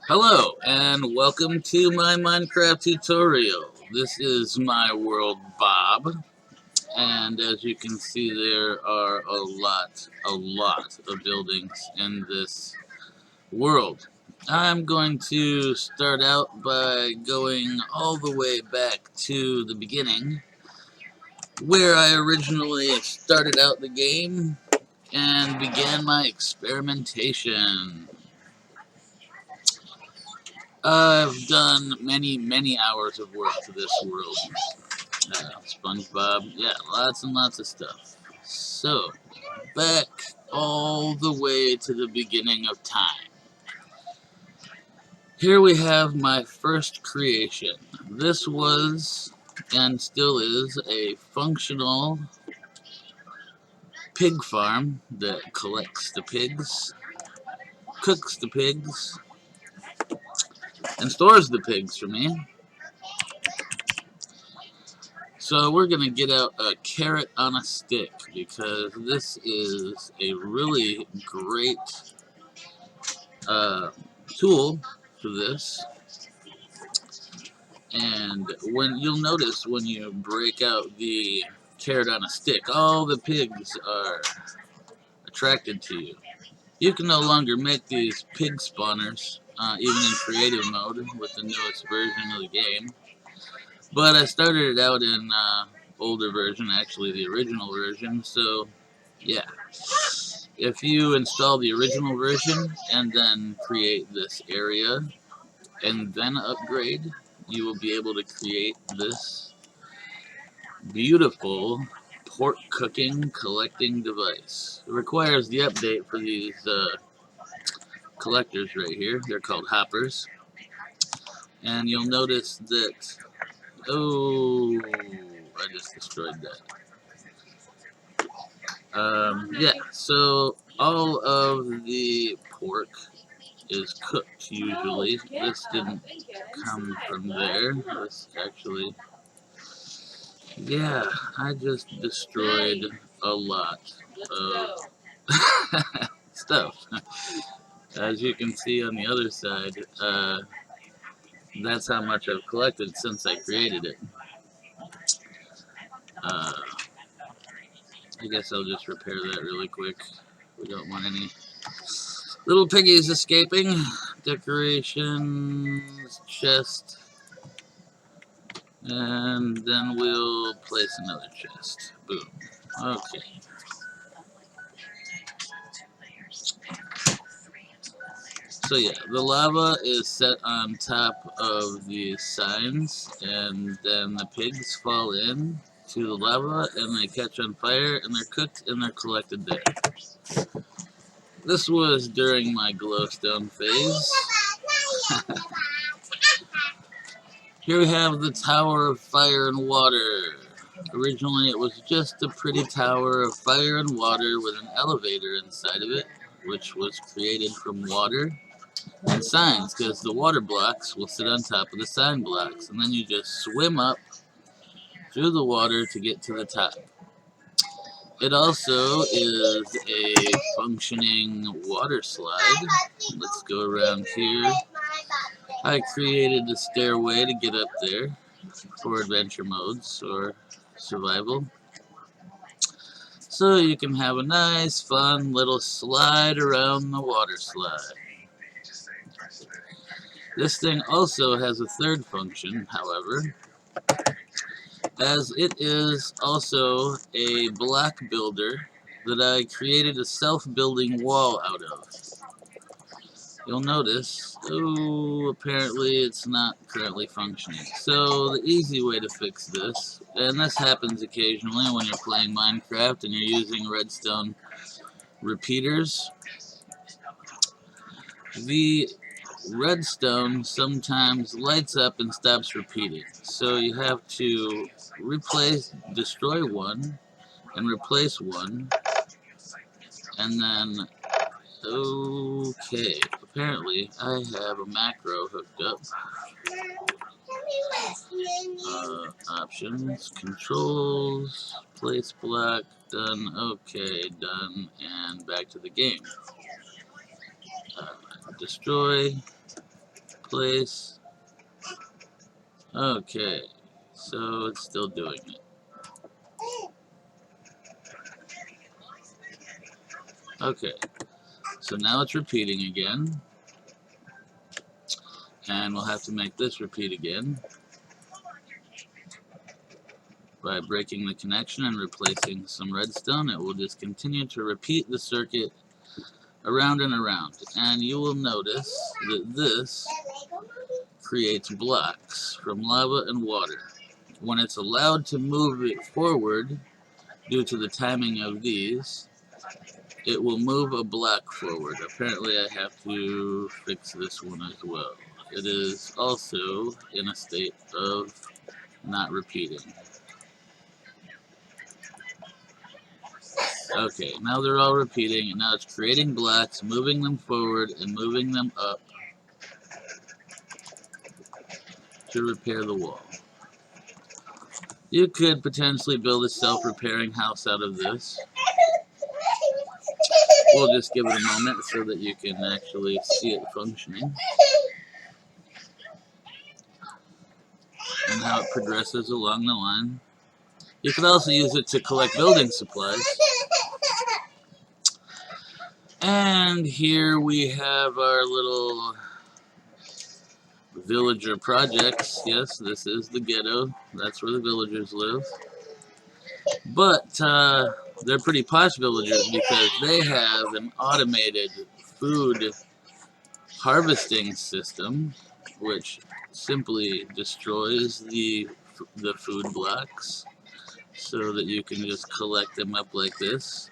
Hello, and welcome to my Minecraft tutorial. This is my world, Bob, and as you can see, there are a lot of buildings in this world. I'm going to start out by going all the way back to the beginning, where I originally started out the game and began my experimentation. I've done many hours of work to this world. SpongeBob, yeah, lots and lots of stuff. So, back all the way to the beginning of time. Here we have my first creation. This was, and still is, a functional pig farm that collects the pigs, cooks the pigs, and stores the pigs for me. So we're going to get out a carrot on a stick because this is a really great tool for this. And you'll notice when you break out the carrot on a stick, all the pigs are attracted to you. You can no longer make these pig spawners, even in creative mode with the newest version of the game. But I started it out in older version, actually the original version, so yeah. If you install the original version and then create this area and then upgrade, you will be able to create this beautiful pork cooking collecting device. It requires the update for these collectors right here. They're called hoppers. And you'll notice that, oh, I just destroyed that. Yeah, so all of the pork is cooked usually. This didn't come from there. This actually, yeah, I just destroyed a lot of stuff. As you can see on the other side, that's how much I've collected since I created it. I guess I'll just repair that really quick. We don't want any little piggies escaping. Decorations, chest, and then we'll place another chest. Boom. Okay. So yeah, the lava is set on top of the signs, and then the pigs fall in to the lava, and they catch on fire, and they're cooked, and they're collected there. This was during my glowstone phase. Here we have the Tower of Fire and Water. Originally it was just a pretty tower of fire and water with an elevator inside of it, which was created from water and signs, because the water blocks will sit on top of the sign blocks, and then you just swim up through the water to get to the top. It also is a functioning water slide. Let's go around here. I created a stairway to get up there for adventure modes or survival. So you can have a nice, fun little slide around the water slide. This thing also has a third function, however, as it is also a block builder that I created a self-building wall out of. You'll notice, oh, apparently it's not currently functioning. So the easy way to fix this, and this happens occasionally when you're playing Minecraft and you're using redstone repeaters, the redstone sometimes lights up and stops repeating. So you have to destroy one, and replace one, and then, okay, apparently I have a macro hooked up. Options, controls, place block, done, okay, done, and back to the game. destroy, place. Okay, so it's still doing it. Okay, so now it's repeating again. And we'll have to make this repeat again by breaking the connection and replacing some redstone. It will just continue to repeat the circuit around and around. And you will notice that this creates blocks from lava and water. When it's allowed to move it forward, due to the timing of these, it will move a block forward. Apparently I have to fix this one as well. It is also in a state of not repeating. Okay, now they're all repeating, and now it's creating blocks, moving them forward and moving them up to repair the wall. You could potentially build a self-repairing house out of this. We'll just give it a moment so that you can actually see it functioning and how it progresses along the line. You could also use it to collect building supplies. And here we have our little villager projects. Yes, this is the ghetto. That's where the villagers live. But they're pretty posh villagers because they have an automated food harvesting system, which simply destroys the food blocks so that you can just collect them up like this.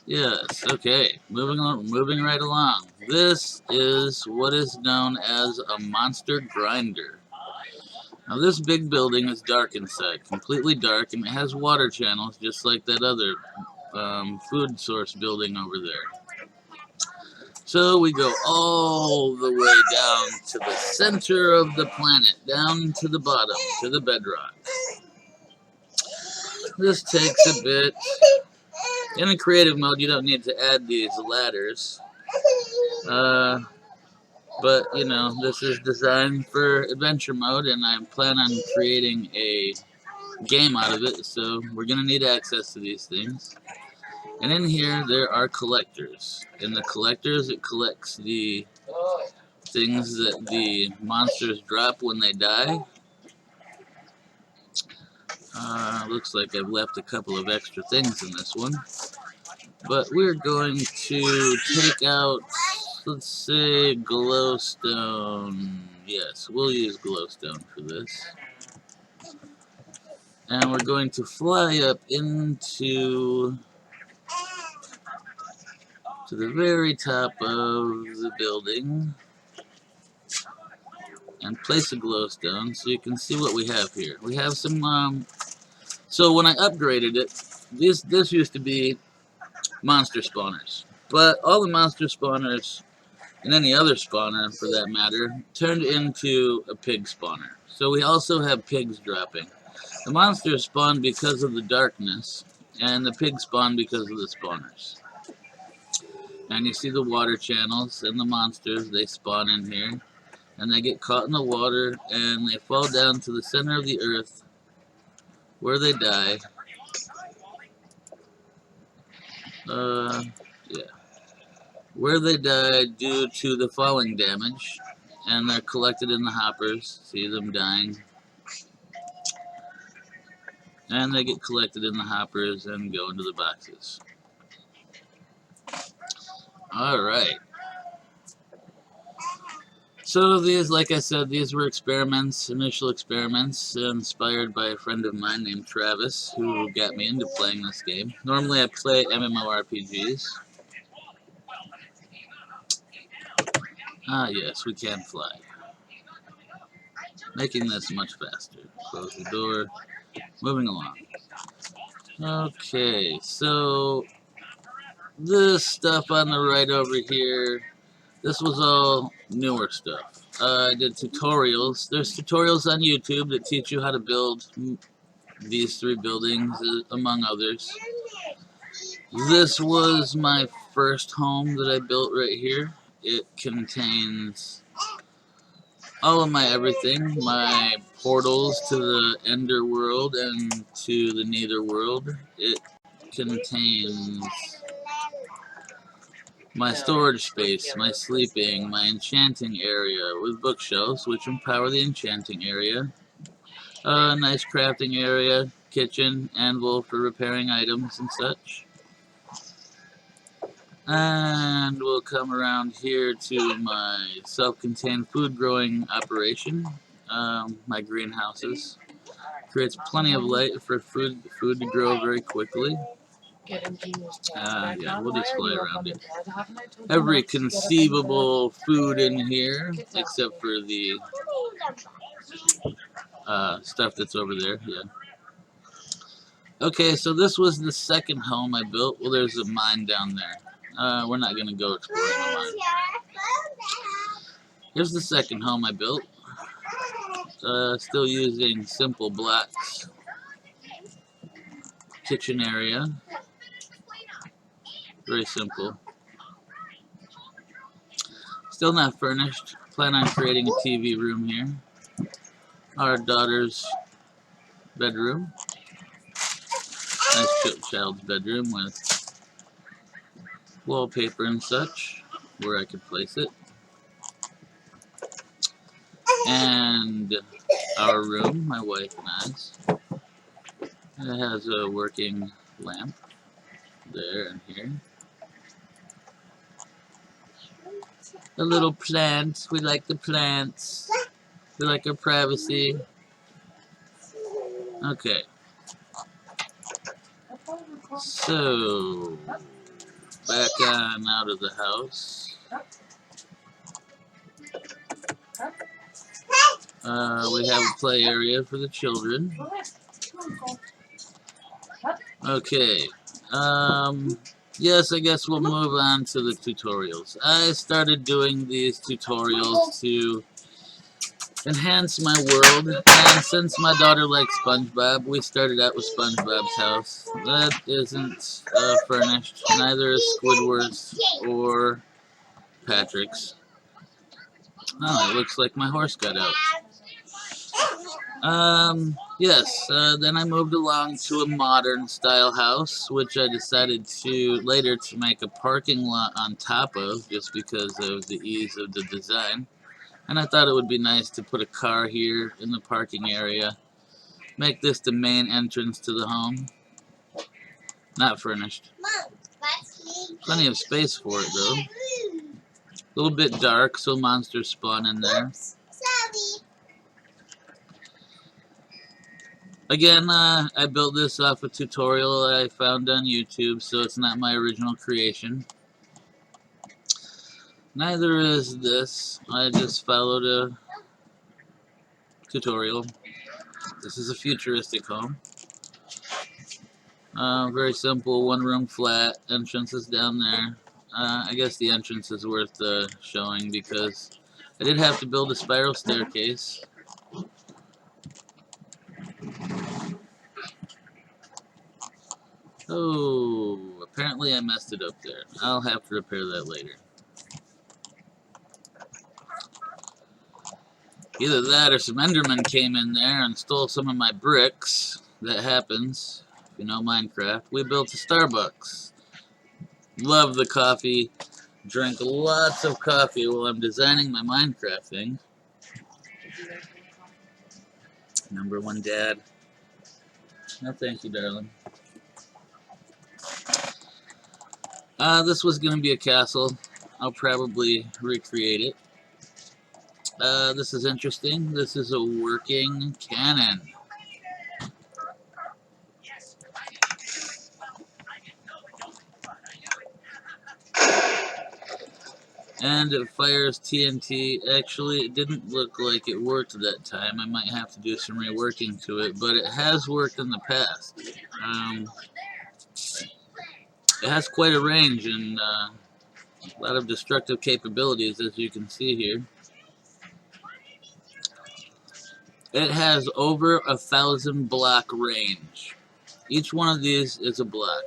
Yes, okay, moving right along. This is what is known as a monster grinder. Now this big building is dark inside, completely dark, and it has water channels just like that other food source building over there. So we go all the way down to the center of the planet, down to the bottom, to the bedrock. This takes a bit. In a creative mode, you don't need to add these ladders. But, you know, this is designed for adventure mode, and I plan on creating a game out of it, so we're going to need access to these things. And in here, there are collectors. In the collectors, it collects the things that the monsters drop when they die. Looks like I've left a couple of extra things in this one. But we're going to take out, let's say, glowstone. Yes, we'll use glowstone for this. And we're going to fly up into the very top of the building and place a glowstone so you can see what we have here. We have some, so when I upgraded it, this used to be monster spawners. But all the monster spawners, and any other spawner for that matter, turned into a pig spawner. So we also have pigs dropping. The monsters spawn because of the darkness, and the pigs spawn because of the spawners. And you see the water channels and the monsters, they spawn in here. And they get caught in the water, and they fall down to the center of the earth, where they die. Yeah. Where they die due to the falling damage. And they're collected in the hoppers. See them dying. And they get collected in the hoppers and go into the boxes. Alright. So these, like I said, these were experiments, initial experiments, inspired by a friend of mine named Travis, who got me into playing this game. Normally I play MMORPGs. Ah yes, we can fly. Making this much faster. Close the door. Moving along. Okay, so this stuff on the right over here, this was all newer stuff. I did tutorials. There's tutorials on YouTube that teach you how to build these 3 buildings, among others. This was my first home that I built right here. It contains all of my everything, my portals to the Ender world and to the Nether world. It contains my storage space, my sleeping, my enchanting area with bookshelves, which empower the enchanting area. A nice crafting area, kitchen, anvil for repairing items and such. And we'll come around here to my self-contained food growing operation. My greenhouses. Creates plenty of light for food to grow very quickly. Yeah, we'll just fly around it. Every conceivable food in here, except for the stuff that's over there, yeah. Okay, so this was the second home I built. Well, there's a mine down there. We're not going to go exploring the mine. Here's the second home I built. Still using simple blocks. Kitchen area. Very simple. Still not furnished. Plan on creating a TV room here. Our daughter's bedroom. Nice child's bedroom with wallpaper and such, where I could place it. And our room, my wife and I's. It has a working lamp there and here. A little plant. We like the plants. We like our privacy. Okay. So, back on out of the house. We have a play area for the children. Okay. Yes, I guess we'll move on to the tutorials. I started doing these tutorials to enhance my world, and since my daughter likes SpongeBob, we started out with SpongeBob's house. That isn't furnished, neither is Squidward's or Patrick's. Oh, it looks like my horse got out. Yes, then I moved along to a modern style house, which I decided to later to make a parking lot on top of, just because of the ease of the design. And I thought it would be nice to put a car here in the parking area. Make this the main entrance to the home. Not furnished. Plenty of space for it though. A little bit dark, so monsters spawn in there. Again, I built this off a tutorial I found on YouTube, so it's not my original creation. Neither is this. I just followed a tutorial. This is a futuristic home. Very simple, one room flat, entrance is down there. I guess the entrance is worth showing because I did have to build a spiral staircase. Oh, apparently I messed it up there. I'll have to repair that later. Either that or some Endermen came in there and stole some of my bricks. That happens. If you know Minecraft. We built a Starbucks. Love the coffee. Drink lots of coffee while I'm designing my Minecraft thing. Number one dad. No, thank you, darling. This was going to be a castle. I'll probably recreate it. This is interesting. This is a working cannon. And it fires TNT. Actually, it didn't look like it worked that time. I might have to do some reworking to it, but it has worked in the past. It has quite a range and a lot of destructive capabilities, as you can see here. It has over 1,000 block range. Each one of these is a block.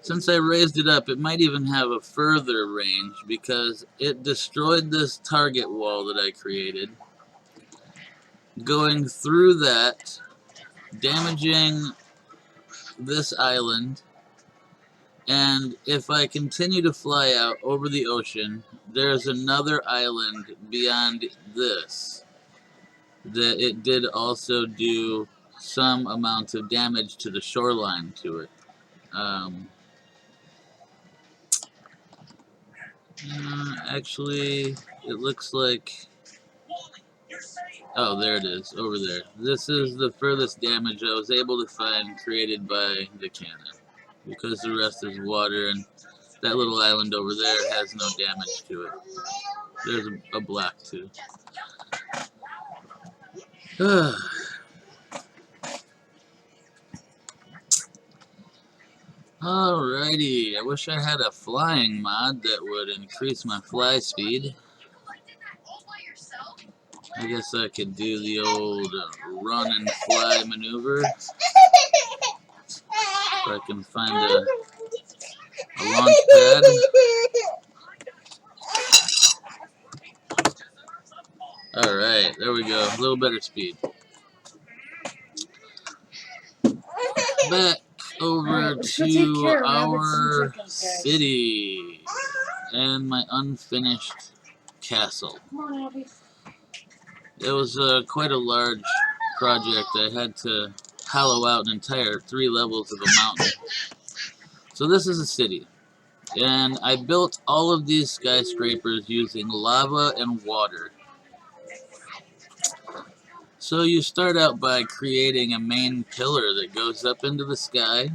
Since I raised it up, it might even have a further range because it destroyed this target wall that I created. Going through that, damaging this island, and if I continue to fly out over the ocean, there's another island beyond this that it did also do some amount of damage to the shoreline to it. Actually, it looks like... Oh, there it is, over there. This is the furthest damage I was able to find created by the cannon, because the rest is water, and that little island over there has no damage to it. There's a block too. Alrighty, I wish I had a flying mod that would increase my fly speed. I guess I could do the old run and fly maneuver. If I can find a launch pad. Alright, there we go. A little better speed. Back over to our city and my unfinished castle. It was quite a large project. I had to hollow out an entire 3 levels of a mountain. So this is a city, and I built all of these skyscrapers using lava and water. So you start out by creating a main pillar that goes up into the sky,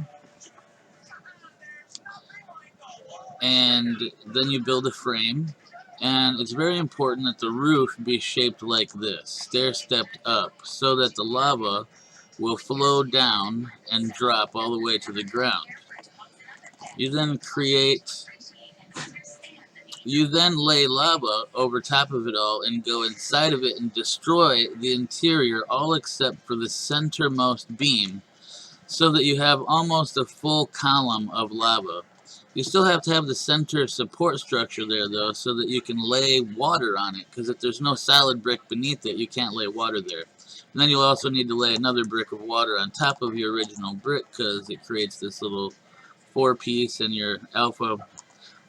and then you build a frame, and it's very important that the roof be shaped like this, stair-stepped up, so that the lava will flow down and drop all the way to the ground. You then lay lava over top of it all and go inside of it and destroy the interior, all except for the centermost beam, so that you have almost a full column of lava. You still have to have the center support structure there, though, so that you can lay water on it, because if there's no solid brick beneath it, you can't lay water there. And then you'll also need to lay another brick of water on top of your original brick, because it creates this little 4-piece, and your alpha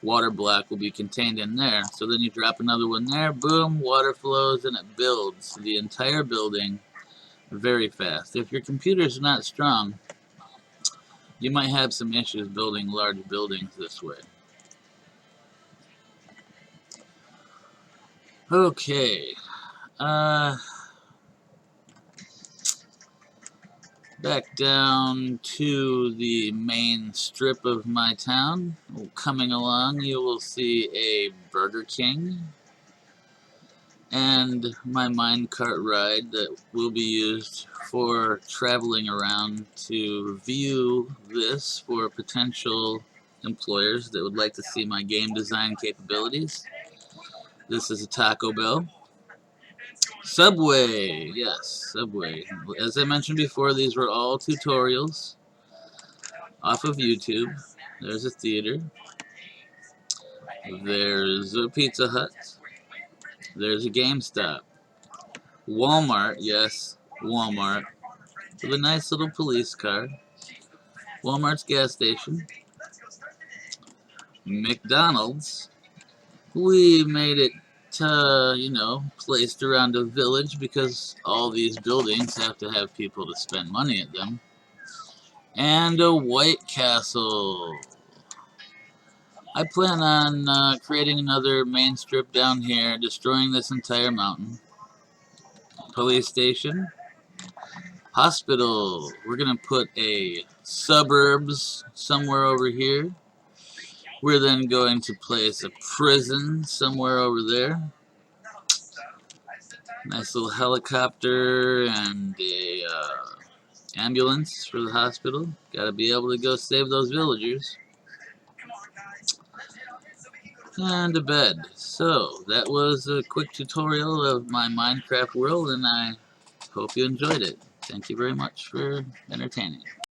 water block will be contained in there. So then you drop another one there, boom, water flows, and it builds the entire building very fast. If your computer's not strong, you might have some issues building large buildings this way. Okay, back down to the main strip of my town. Coming along, you will see a Burger King and my minecart ride that will be used for traveling around to view this for potential employers that would like to see my game design capabilities. This is a Taco Bell. Subway, yes, Subway. As I mentioned before, these were all tutorials off of YouTube. There's a theater. There's a Pizza Hut. There's a GameStop. Walmart, yes, Walmart. With a nice little police car. Walmart's gas station. McDonald's. We made it, placed around a village because all these buildings have to have people to spend money at them. And a White Castle. I plan on creating another main strip down here, destroying this entire mountain. Police station. Hospital. We're going to put a suburbs somewhere over here. We're then going to place a prison somewhere over there. Nice little helicopter and a ambulance for the hospital. Gotta be able to go save those villagers. And a bed. So, that was a quick tutorial of my Minecraft world, and I hope you enjoyed it. Thank you very much for entertaining.